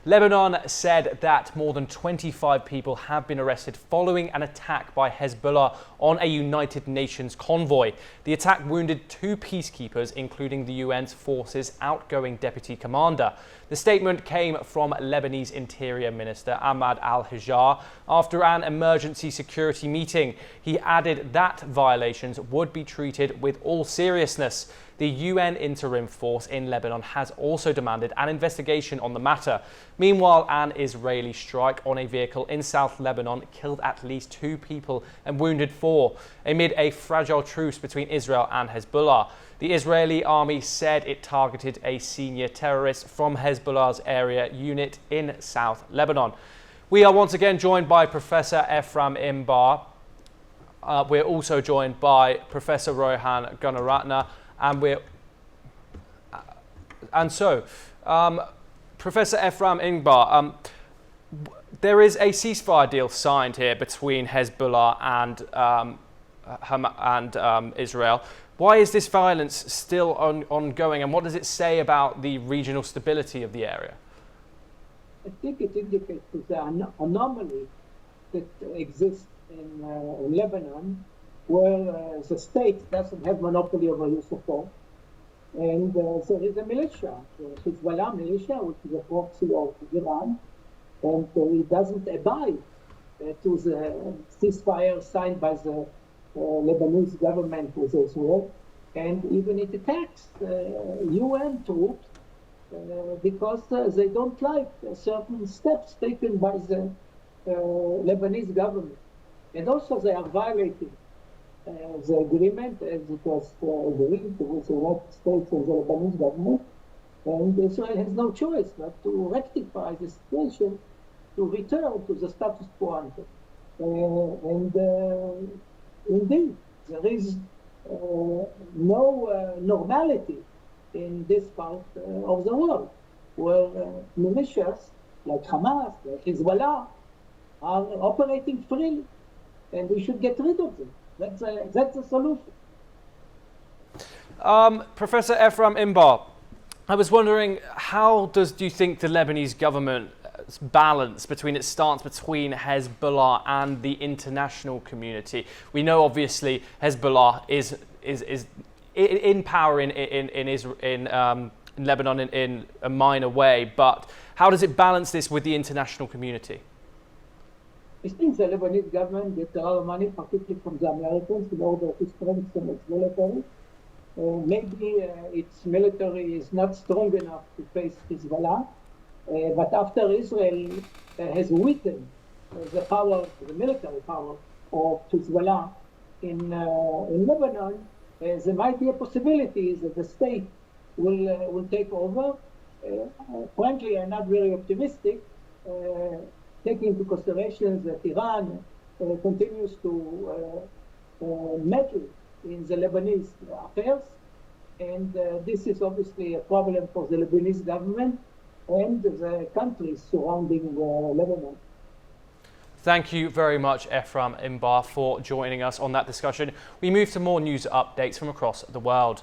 Lebanon said that more than 25 people have been arrested following an attack by Hezbollah on a United Nations convoy. The attack wounded 2 peacekeepers, including the UN's force's outgoing deputy commander. The statement came from Lebanese Interior Minister Ahmad Al-Hajjar after an emergency security meeting. He added that violations would be treated with all seriousness. The UN interim force in Lebanon has also demanded an investigation on the matter. Meanwhile, an Israeli strike on a vehicle in South Lebanon killed at least 2 people and wounded 4, amid a fragile truce between Israel and Hezbollah. The Israeli army said it targeted a senior terrorist from Hezbollah's area unit in South Lebanon. We are once again joined by Professor Ephraim Imbar. We're also joined by Professor Rohan Gunaratna. Professor Ephraim Imbar, there is a ceasefire deal signed here between Hezbollah and Israel. Why is this violence still ongoing, and what does it say about the regional stability of the area? I think it indicates the anomaly that exists in Lebanon, where the state doesn't have monopoly over use of force. And there is a militia, the Hezbollah militia, which is a proxy of Iran, and it doesn't abide to the ceasefire signed by the Lebanese government with Israel, and even it attacks UN troops because they don't like certain steps taken by the Lebanese government. And also they are violating the agreement as it was agreed with the United States and the Lebanese government. And Israel has no choice but to rectify the situation, to return to the status quo ante. Indeed, there is no normality in this part of the world, where militias like Hamas, like Hezbollah, are operating freely, and we should get rid of them. That's the solution. Professor Ephraim Imbar, I was wondering, how do you think the Lebanese government balance between its stance between Hezbollah and the international community? We know obviously Hezbollah is in power in Lebanon in a minor way, but how does it balance this with the international community? I think the Lebanese government gets a lot of money, particularly from the Americans, in order to strengthen its military. Maybe its military is not strong enough to face Hezbollah. But after Israel has weakened the military power of Hezbollah in Lebanon, there might be a possibility that the state will take over. Frankly, I'm not very optimistic, taking into consideration that Iran continues to meddle in the Lebanese affairs, and this is obviously a problem for the Lebanese government and the countries surrounding Lebanon. Thank you very much, Ephraim Imbar, for joining us on that discussion. We move to more news updates from across the world.